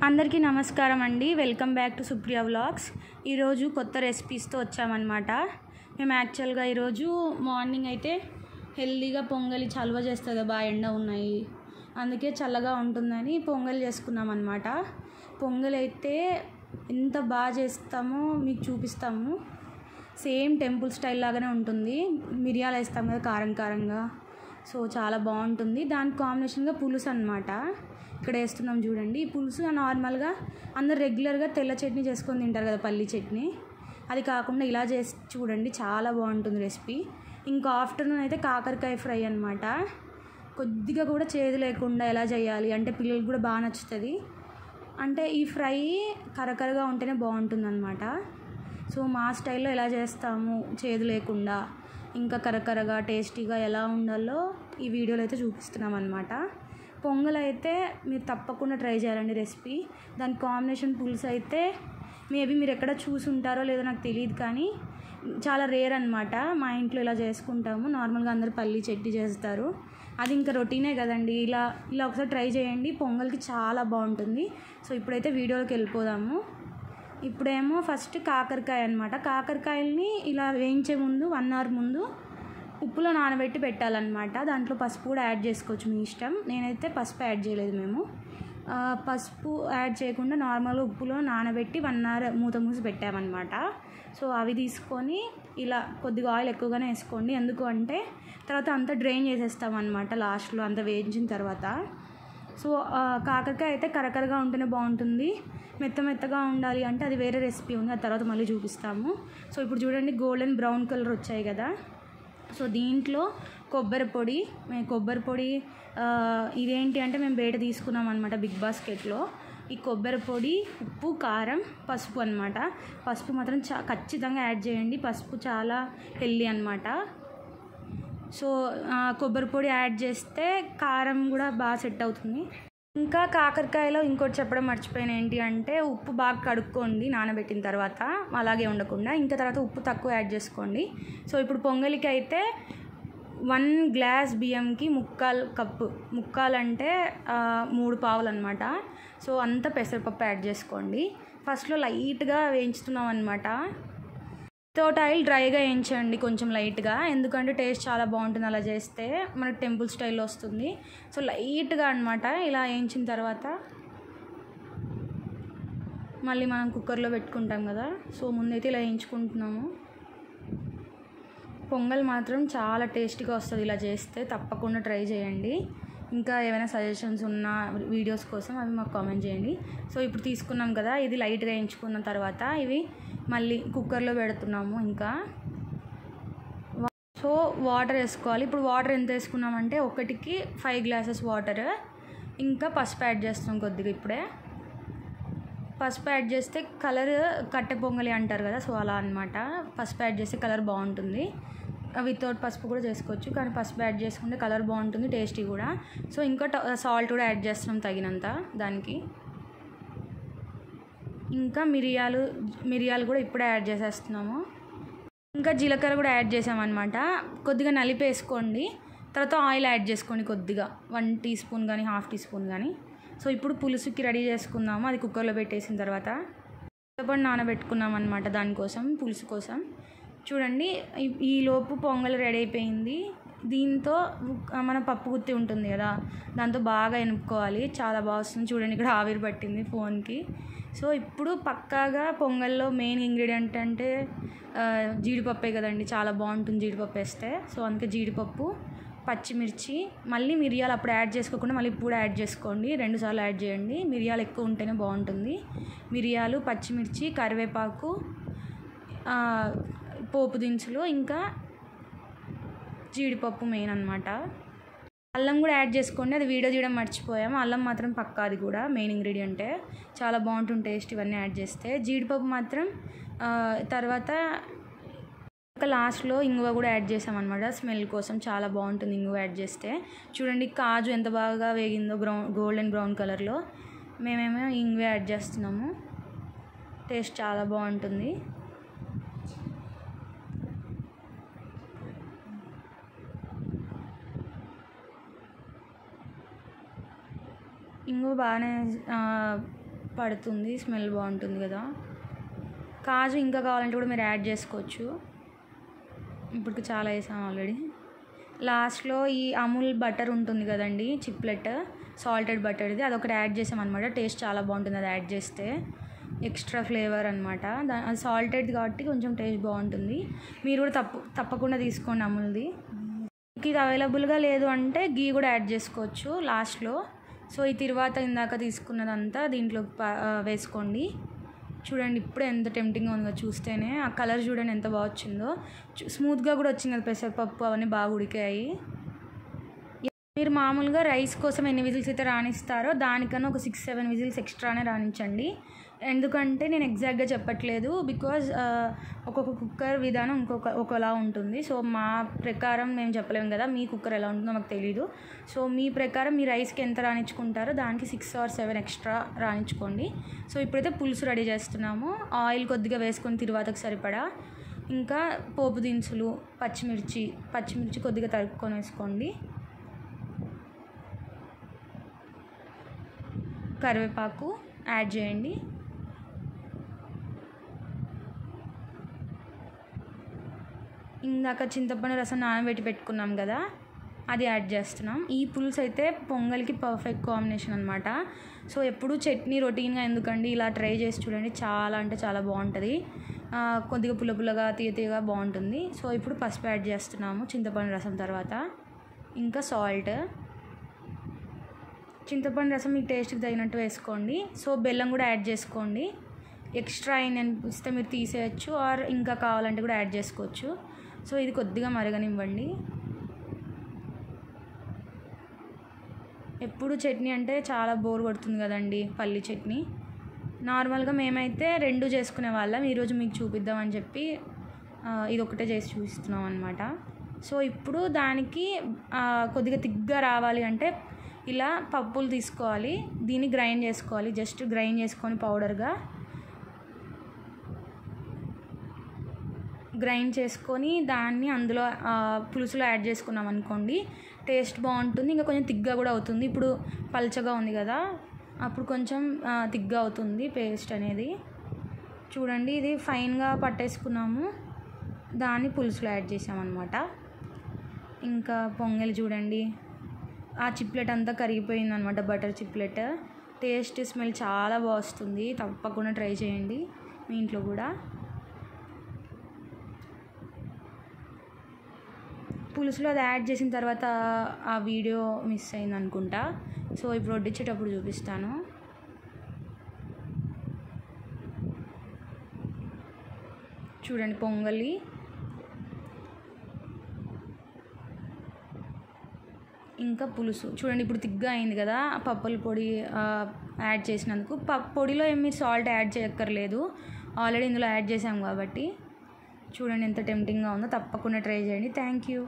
అందరికీ నమస్కారం అండి. Welcome back to Supriya vlogs. ఈరోజు కొత్త రెసిపీస్తో వచ్చామన్నమాట. మేము యాక్చువల్గా ఈరోజు మార్నింగ్ అయితే హెల్దీగా పొంగలి చలువ చేస్తుంది, బాగా ఎండ ఉన్నాయి, అందుకే చల్లగా ఉంటుందని పొంగల్ చేసుకున్నాం అన్నమాట. పొంగల్ అయితే ఎంత బాగా చేస్తామో మీకు చూపిస్తాము. సేమ్ టెంపుల్ స్టైల్ లాగానే ఉంటుంది. మిరియాలు వేస్తాం కదా కారం కారంగా, సో చాలా బాగుంటుంది. దానికి కాంబినేషన్గా పులుసు అన్నమాట ఇక్కడ వేస్తున్నాం చూడండి. ఈ పులుసు నార్మల్గా అందరు రెగ్యులర్గా తెల్ల చట్నీ చేసుకొని తింటారు కదా, పల్లి చట్నీ, అది కాకుండా ఇలా చేసి చూడండి, చాలా బాగుంటుంది రెసిపీ. ఇంకా ఆఫ్టర్నూన్ అయితే కాకరకాయ ఫ్రై అన్నమాట. కొద్దిగా కూడా చేదు లేకుండా ఎలా చేయాలి అంటే పిల్లలకు కూడా బాగా నచ్చుతుంది. అంటే ఈ ఫ్రై కరకరగా ఉంటేనే బాగుంటుంది అన్నమాట. సో మా స్టైల్లో ఎలా చేస్తాము చేదు లేకుండా ఇంకా కరకరగా టేస్టీగా ఎలా ఉండాలో ఈ వీడియోలో అయితే చూపిస్తున్నాం అన్నమాట. పొంగల్ అయితే మీరు తప్పకుండా ట్రై చేయాలండి రెసిపీ. దాని కాంబినేషన్ పులుసు అయితే మేబీ మీరు ఎక్కడ చూసి ఉంటారో లేదో నాకు తెలియదు, కానీ చాలా రేర్ అనమాట. మా ఇంట్లో ఇలా చేసుకుంటాము. నార్మల్గా అందరూ పల్లి చట్నీ చేస్తారు, అది ఇంకా రొటీనే కదండి. ఇలా ఒకసారి ట్రై చేయండి, పొంగల్కి చాలా బాగుంటుంది. సో ఇప్పుడైతే వీడియోలోకి వెళ్ళిపోదాము. ఇప్పుడేమో ఫస్ట్ కాకరకాయ అనమాట. కాకరకాయలని ఇలా వేయించే ముందు 1 అవర్ ముందు ఉప్పులో నానబెట్టి పెట్టాలన్నమాట. దాంట్లో పసుపు కూడా యాడ్ చేసుకోవచ్చు, మీ ఇష్టం. నేనైతే పసుపు యాడ్ చేయలేదు. మేము పసుపు యాడ్ చేయకుండా నార్మల్గా ఉప్పులో నానబెట్టి 1 అవర్ మూత మూసి పెట్టామన్నమాట. సో అవి తీసుకొని ఇలా కొద్దిగా ఆయిల్ ఎక్కువగానే వేసుకోండి, ఎందుకు అంటే తర్వాత అంతా డ్రైన్ చేసేస్తామన్నమాట లాస్ట్లో అంతా వేయించిన తర్వాత. సో కాకరకాయ అయితే కరకరగా ఉంటేనే బాగుంటుంది. మెత్తగా ఉండాలి అంటే అది వేరే రెసిపీ ఉంది, ఆ తర్వాత మళ్ళీ చూపిస్తాము. సో ఇప్పుడు చూడండి, గోల్డెన్ బ్రౌన్ కలర్ వచ్చాయి కదా. సో దీంట్లో కొబ్బరి పొడి ఇదేంటి అంటే మేము బయట తీసుకున్నాం అనమాట బిగ్ బాస్కెట్లో. ఈ కొబ్బరి పొడి, ఉప్పు, కారం, పసుపు అనమాట. పసుపు మాత్రం ఖచ్చితంగా యాడ్ చేయండి, పసుపు చాలా హెల్దీ అనమాట. సో కొబ్బరి పొడి యాడ్ చేస్తే కారం కూడా బాగా సెట్ అవుతుంది. ఇంకా కాకరకాయలో ఇంకోటి చెప్పడం మర్చిపోయాను, ఏంటి అంటే ఉప్పు బాగా కడుక్కోండి నానబెట్టిన తర్వాత, అలాగే ఉండకుండా. ఇంకా తర్వాత ఉప్పు తక్కువ యాడ్ చేసుకోండి. సో ఇప్పుడు పొంగలికి అయితే 1 గ్లాస్ బియ్యంకి 3/4 కప్పు, 3/4 అంటే 3 పావులు అనమాట. సో అంత పెసరపప్పు యాడ్ చేసుకోండి. ఫస్ట్లో లైట్గా వేయించుతున్నాం అనమాట. తోట ఆయిల్ డ్రైగా వేయించండి కొంచెం లైట్గా, ఎందుకంటే టేస్ట్ చాలా బాగుంటుంది అలా చేస్తే, మనకు టెంపుల్ స్టైల్లో వస్తుంది. సో లైట్గా అనమాట ఇలా వేయించిన తర్వాత మళ్ళీ మనం కుక్కర్లో పెట్టుకుంటాం కదా, సో ముందైతే ఇలా వేయించుకుంటున్నాము. పొంగల్ మాత్రం చాలా టేస్టీగా వస్తుంది ఇలా చేస్తే, తప్పకుండా ట్రై చేయండి. ఇంకా ఏమైనా సజెషన్స్ ఉన్న వీడియోస్ కోసం అవి మాకు కామెంట్ చేయండి. సో ఇప్పుడు తీసుకున్నాం కదా, ఇది లైట్గా వేయించుకున్న తర్వాత ఇవి మళ్ళీ కుక్కర్లో పెడుతున్నాము. ఇంకా సో వాటర్ వేసుకోవాలి. ఇప్పుడు వాటర్ ఎంత వేసుకున్నామంటే 1కి 5 గ్లాసెస్ వాటర్. ఇంకా పసుపు యాడ్ చేస్తాం కొద్దిగా. ఇప్పుడే పసుపు యాడ్ చేస్తే కలర్ కట్టె పొంగలి అంటారు కదా, సో అలా అనమాట. పసుపు యాడ్ చేస్తే కలర్ బాగుంటుంది. వితౌట్ పసుపు కూడా చేసుకోవచ్చు, కానీ పసుపు యాడ్ చేసుకుంటే కలర్ బాగుంటుంది, టేస్టీ కూడా. సో ఇంకా సాల్ట్ కూడా యాడ్ చేస్తున్నాం తగినంత దానికి. ఇంకా మిరియాలు కూడా ఇప్పుడే యాడ్ చేసేస్తున్నాము. ఇంకా జీలకర్ర కూడా యాడ్ చేసామన్నమాట. కొద్దిగా నలిపేసుకోండి, తర్వాత ఆయిల్ యాడ్ చేసుకోండి కొద్దిగా, 1 టీ స్పూన్ కానీ 1/2 టీ స్పూన్ కానీ. సో ఇప్పుడు పులుసుకి రెడీ చేసుకుందాము. అది కుక్కర్లో పెట్టేసిన తర్వాత చింతపండు నానబెట్టుకున్నాం అనమాట దానికోసం, పులుసు కోసం. చూడండి, ఈ లోపు పొంగల్ రెడీ అయిపోయింది. దీంతో మన పప్పు గుత్తి ఉంటుంది కదా, దాంతో బాగా ఎనుపుకోవాలి, చాలా బాగా వస్తుంది. చూడండి ఇక్కడ ఆవిరి పట్టింది ఫోన్కి. సో ఇప్పుడు పక్కాగా పొంగల్లో మెయిన్ ఇంగ్రీడియంట్ అంటే జీడిపప్పే కదండి, చాలా బాగుంటుంది జీడిపప్పు వేస్తే. సో అందుకే జీడిపప్పు, పచ్చిమిర్చి, మళ్ళీ మిరియాలు అప్పుడు యాడ్ చేసుకోకుండా మళ్ళీ ఇప్పుడు యాడ్ చేసుకోండి, 2 సార్లు యాడ్ చేయండి. మిరియాలు ఎక్కువ ఉంటేనే బాగుంటుంది. మిరియాలు, పచ్చిమిర్చి, కరివేపాకు, పోపు దినుసులు, ఇంకా జీడిపప్పు మెయిన్ అనమాట. అల్లం కూడా యాడ్ చేసుకోండి, అది వీడియో చేయడం మర్చిపోయాము. అల్లం మాత్రం పక్కా, అది కూడా మెయిన్ ఇంగ్రీడియంటే, చాలా బాగుంటుంది టేస్ట్ ఇవన్నీ యాడ్ చేస్తే. జీడిపప్పు మాత్రం తర్వాత లాస్ట్లో ఇంగువ కూడా యాడ్ చేసామన్నమాట, స్మెల్ కోసం చాలా బాగుంటుంది ఇంగువ యాడ్ చేస్తే. చూడండి కాజు ఎంత బాగా వేగిందో గోల్డెన్ బ్రౌన్ కలర్లో. మేమేమో ఇంగువ యాడ్ చేస్తున్నాము, టేస్ట్ చాలా బాగుంటుంది. ఇంగువ బాగానే పడుతుంది, స్మెల్ బాగుంటుంది కదా. కాజు ఇంకా కావాలంటే కూడా మీరు యాడ్ చేసుకోవచ్చు. ఇప్పటికి చాలా వేసాం ఆల్రెడీ. లాస్ట్లో ఈ అమూల్ బటర్ ఉంటుంది కదండి, చిప్లెట్ సాల్టెడ్ బటర్, ఇది అదొకటి యాడ్ చేసామన్నమాట. టేస్ట్ చాలా బాగుంటుంది అది యాడ్ చేస్తే, ఎక్స్ట్రా ఫ్లేవర్ అనమాట. అది సాల్టెడ్ కాబట్టి కొంచెం టేస్ట్ బాగుంటుంది. మీరు కూడా తప్పకుండా తీసుకోండి అమూల్ది. ఇది అవైలబుల్గా లేదు అంటే గీ కూడా యాడ్ చేసుకోవచ్చు లాస్ట్లో. సో ఈ తర్వాత ఇందాక తీసుకున్నదంతా దీంట్లో వేసుకోండి. చూడండి ఇప్పుడే ఎంత టెంప్టింగ్గా ఉందో చూస్తేనే. ఆ కలర్ చూడండి ఎంత బాగా వచ్చిందో, స్మూత్గా కూడా వచ్చింది కదా పెసరపప్పు, అవన్నీ బాగా ఉడికాయి. మీరు మామూలుగా రైస్ కోసం ఎన్ని విజిల్స్ అయితే రాణిస్తారో దానికన్నా ఒక 6-7 విజిల్స్ ఎక్స్ట్రానే రాణించండి. ఎందుకంటే నేను ఎగ్జాక్ట్గా చెప్పట్లేదు, బికాజ్ ఒక్కొక్క కుక్కర్ విధానం ఒకలా ఉంటుంది. సో మా ప్రకారం మేము చెప్పలేము కదా, మీ కుక్కర్ ఎలా ఉంటుందో మాకు తెలీదు. సో మీ ప్రకారం మీ రైస్కి ఎంత రాణించుకుంటారో దానికి 6 or 7 ఎక్స్ట్రా రాణించుకోండి. సో ఇప్పుడైతే పులుసు రెడీ చేస్తున్నాము. ఆయిల్ కొద్దిగా వేసుకొని తిరువాతకు సరిపడా, ఇంకా పోపు దినుసులు, పచ్చిమిర్చి కొద్దిగా తరుక్కొని వేసుకోండి, కరివేపాకు యాడ్ చేయండి. ఇందాక చింతపండు రసం నానబెట్టి పెట్టుకున్నాం కదా, అది యాడ్ చేస్తున్నాం. ఈ పులుసు అయితే పొంగల్కి పర్ఫెక్ట్ కాంబినేషన్ అనమాట. సో ఎప్పుడు చట్నీ రొటీన్గా ఎందుకండి, ఇలా ట్రై చేసి చూడండి, చాలా అంటే చాలా బాగుంటుంది. కొద్దిగా పుల్లగా తీయగా బాగుంటుంది. సో ఇప్పుడు పసుపు యాడ్ చేస్తున్నాము చింతపండు రసం తర్వాత, ఇంకా సాల్ట్. చింతపండు రసం మీ టేస్ట్కి తగినట్టు వేసుకోండి. సో బెల్లం కూడా యాడ్ చేసుకోండి. ఎక్స్ట్రా అయింది అనిపిస్తే మీరు తీసేయచ్చు, ఆర్ ఇంకా కావాలంటే కూడా యాడ్ చేసుకోవచ్చు. సో ఇది కొద్దిగా మరగనివ్వండి. ఎప్పుడు చట్నీ అంటే చాలా బోర్ కొడుతుంది కదండి, పల్లి చట్నీ. నార్మల్గా మేమైతే 2 చేసుకునే వాళ్ళం, ఈరోజు మీకు చూపిద్దామని చెప్పి ఇది ఒకటే చేసి చూపిస్తున్నాం అనమాట. సో ఇప్పుడు దానికి కొద్దిగా తిగ్గా రావాలి అంటే ఇలా పప్పులు తీసుకోవాలి, దీన్ని గ్రైండ్ చేసుకోవాలి. జస్ట్ గ్రైండ్ చేసుకొని పౌడర్గా గ్రైండ్ చేసుకొని దాన్ని అందులో పులుసులో యాడ్ చేసుకున్నాం అనుకోండి, టేస్ట్ బాగుంటుంది. ఇంకా కొంచెం తిగ్గా కూడా అవుతుంది. ఇప్పుడు పల్చగా ఉంది కదా, అప్పుడు కొంచెం తిగ్గా అవుతుంది పేస్ట్ అనేది. చూడండి ఇది ఫైన్గా పట్టేసుకున్నాము, దాన్ని పులుసులో యాడ్ చేసామన్నమాట. ఇంకా పొంగలి చూడండి, ఆ చిప్లెట్ అంతా కరిగిపోయింది అనమాట, బటర్ చిప్లెట్. టేస్ట్ స్మెల్ చాలా బాగా వస్తుంది. తప్పకుండా ట్రై చేయండి మీ ఇంట్లో కూడా. పులుసులో అది యాడ్ చేసిన తర్వాత ఆ వీడియో మిస్ అయింది అనుకుంటా. సో ఇప్పుడు వడ్డించేటప్పుడు చూపిస్తాను. చూడండి పొంగలి, ఇంకా పులుసు చూడండి ఇప్పుడు తిగ్గా అయింది కదా, పప్పుల పొడి యాడ్ చేసినందుకు. పొడిలో ఏమి సాల్ట్ యాడ్ చేయక్కర్లేదు, ఆల్రెడీ ఇందులో యాడ్ చేసాం కాబట్టి. చూడండి ఎంత టెంప్టింగ్గా ఉందో, తప్పకుండా ట్రై చేయండి. Thank you.